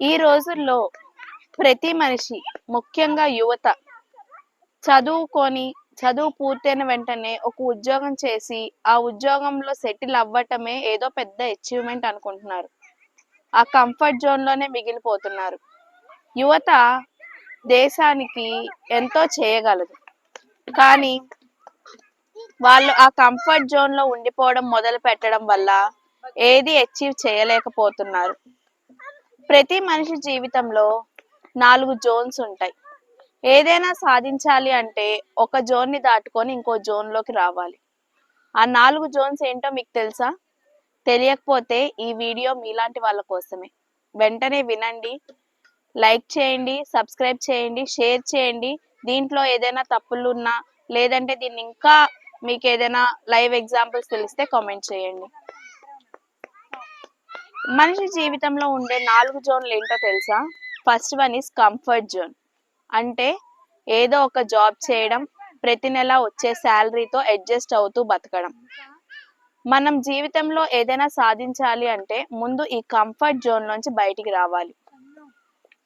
ఈ రోజుల్లో ప్రతి మనిషి, ముఖ్యంగా యువత, చదువుకొని చదువు పూర్తయిన వెంటనే ఒక ఉద్యోగం చేసి ఆ ఉద్యోగంలో సెటిల్ అవ్వటమే ఏదో పెద్ద అచీవ్మెంట్ అనుకుంటున్నారు. ఆ కంఫర్ట్ జోన్లోనే మిగిలిపోతున్నారు. యువత దేశానికి ఎంతో చేయగలదు, కానీ వాళ్ళు ఆ కంఫర్ట్ జోన్లో ఉండిపోవడం మొదలు పెట్టడం వల్ల ఏది అచీవ్ చేయలేకపోతున్నారు. ప్రతి మనిషి జీవితంలో 4 జోన్స్ ఉంటాయి. ఏదైనా సాధించాలి అంటే ఒక జోన్‌ని దాటుకొని ఇంకో జోన్‌లోకి రావాలి. ఆ 4 జోన్స్ ఏంటో మీకు తెలుసా? తెలియకపోతే ఈ వీడియో మీలాంటి వాళ్ళ కోసమే. వెంటనే వినండి, లైక్ చేయండి, సబ్స్క్రైబ్ చేయండి, షేర్ చేయండి. దీంట్లో ఏదైనా తప్పులున్నా, లేదంటే దీన్ని ఇంకా మీకేదైనా లైవ్ ఎగ్జాంపుల్స్ తెలిస్తే కామెంట్ చేయండి. మనిషి జీవితంలో ఉండే 4 జోన్లు ఏంటో తెలుసా? First one is comfort zone. అంటే ఏదో ఒక జాబ్ చేయడం, ప్రతి నెల వచ్చే శాలరీతో అడ్జస్ట్ అవుతూ బతకడం. మనం జీవితంలో ఏదైనా సాధించాలి అంటే ముందు ఈ కంఫర్ట్ జోన్ నుంచి బయటికి రావాలి.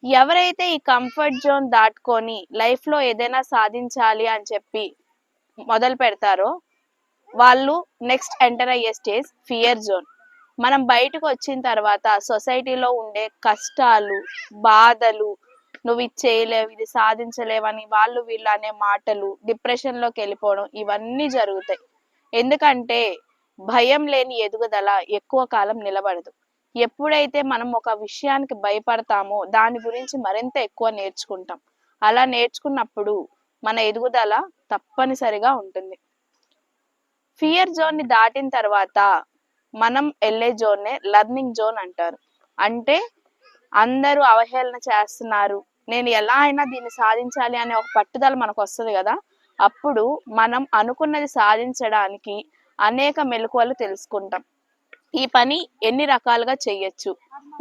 ఎవరైతే ఈ కంఫర్ట్ జోన్ దాటుకొని లైఫ్లో ఏదైనా సాధించాలి అని చెప్పి మొదలు పెడతారో వాళ్ళు నెక్స్ట్ ఎంటర్ అయ్యే స్టేజ్ ఫియర్ జోన్. మనం బయటకు వచ్చిన తర్వాత సొసైటీలో ఉండే కష్టాలు, బాధలు, నువ్వు ఇది చేయలేవు, ఇది సాధించలేవని వాళ్ళు వీళ్ళు అనే మాటలు, డిప్రెషన్లోకి వెళ్ళిపోవడం ఇవన్నీ జరుగుతాయి. ఎందుకంటే భయం లేని ఎదుగుదల ఎక్కువ కాలం నిలబడదు. ఎప్పుడైతే మనం ఒక విషయానికి భయపడతామో దాని గురించి మరింత ఎక్కువ నేర్చుకుంటాం. అలా నేర్చుకున్నప్పుడు మన ఎదుగుదల తప్పనిసరిగా ఉంటుంది. ఫియర్ జోన్ని దాటిన తర్వాత మనం వెళ్ళే జోన్నే లెర్నింగ్ జోన్ అంటారు. అంటే అందరూ అవహేళన చేస్తున్నారు, నేను ఎలా అయినా దీన్ని సాధించాలి అనే ఒక పట్టుదల మనకు వస్తుంది కదా. అప్పుడు మనం అనుకున్నది సాధించడానికి అనేక మెలకువలు తెలుసుకుంటాం. ఈ పని ఎన్ని రకాలుగా చేయొచ్చు.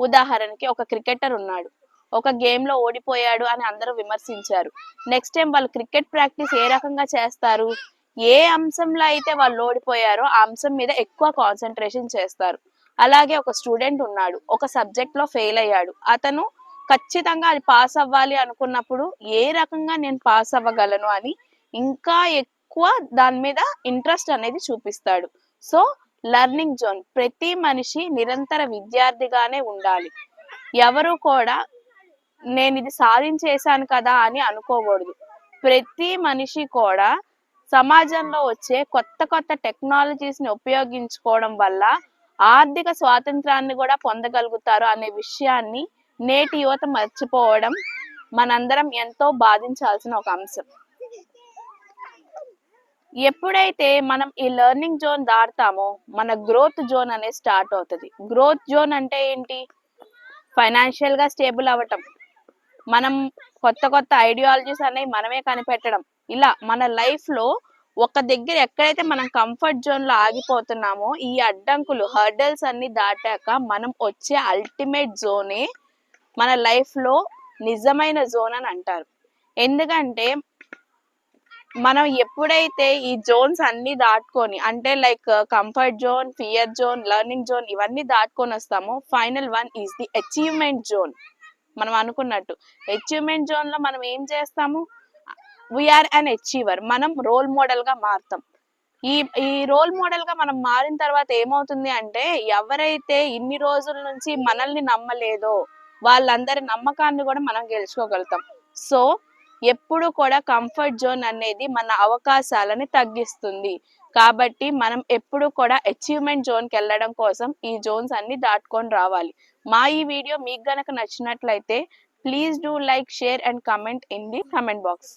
ఉదాహరణకి ఒక క్రికెటర్ ఉన్నాడు, ఒక గేమ్లో ఓడిపోయాడు అని అందరూ విమర్శించారు. నెక్స్ట్ టైం వాళ్ళు క్రికెట్ ప్రాక్టీస్ ఏ రకంగా చేస్తారు? ఏ అంశంలో అయితే వాళ్ళు ఓడిపోయారో ఆ అంశం మీద ఎక్కువ కాన్సన్ట్రేషన్ చేస్తారు. అలాగే ఒక స్టూడెంట్ ఉన్నాడు, ఒక సబ్జెక్ట్లో ఫెయిల్ అయ్యాడు. అతను ఖచ్చితంగా అది పాస్ అవ్వాలి అనుకున్నప్పుడు ఏ రకంగా నేను పాస్ అవ్వగలను అని ఇంకా ఎక్కువ దాని మీద ఇంట్రెస్ట్ అనేది చూపిస్తాడు. సో లెర్నింగ్ జోన్, ప్రతి మనిషి నిరంతర విద్యార్థిగానే ఉండాలి. ఎవరు కూడా నేను ఇది సాధించేశాను కదా అని అనుకోకూడదు. ప్రతి మనిషి కూడా సమాజంలో వచ్చే కొత్త కొత్త టెక్నాలజీస్ని ఉపయోగించుకోవడం వల్ల ఆర్థిక స్వాతంత్రాన్ని కూడా పొందగలుగుతారు అనే విషయాన్ని నేటి యువత మర్చిపోవడం మనందరం ఎంతో బాధించాల్సిన ఒక అంశం. ఎప్పుడైతే మనం ఈ లెర్నింగ్ జోన్ దాటుతామో మన గ్రోత్ జోన్ అనేది స్టార్ట్ అవుతుంది. గ్రోత్ జోన్ అంటే ఏంటి? ఫైనాన్షియల్గా స్టేబుల్ అవ్వటం, మనం కొత్త కొత్త ఐడియాలజీస్ అనేవి మనమే కనిపెట్టడం. ఇలా మన లైఫ్లో ఒక దగ్గర ఎక్కడైతే మనం కంఫర్ట్ జోన్లో ఆగిపోతున్నామో ఈ అడ్డంకులు, హర్డల్స్ అన్ని దాటాక మనం వచ్చే అల్టిమేట్ జోనే మన లైఫ్లో నిజమైన జోన్ అని అంటారు. ఎందుకంటే మనం ఎప్పుడైతే ఈ జోన్స్ అన్ని దాటుకొని, అంటే like comfort zone, fear zone, learning zone ఇవన్నీ దాటుకొని వస్తామో final one is the achievement zone. మనం అనుకున్నట్టు అచీవ్మెంట్ జోన్లో మనం ఏం చేస్తాము? We are an achiever. మనం రోల్ మోడల్గా మారుతాం. ఈ ఈ రోల్ మోడల్గా మనం మారిన తర్వాత ఏమవుతుంది అంటే ఎవరైతే ఇన్ని రోజుల నుంచి మనల్ని నమ్మలేదో వాళ్ళందరి నమ్మకాన్ని కూడా మనం గెలుచుకోగలుగుతాం. సో ఎప్పుడు కూడా కంఫర్ట్ జోన్ అనేది మన అవకాశాలని తగ్గిస్తుంది. కాబట్టి మనం ఎప్పుడు కూడా అచీవ్మెంట్ జోన్కి వెళ్ళడం కోసం ఈ జోన్స్ అన్ని దాటుకొని రావాలి. మా ఈ వీడియో మీకు గనక నచ్చినట్లయితే please do like, share and comment in the comment box.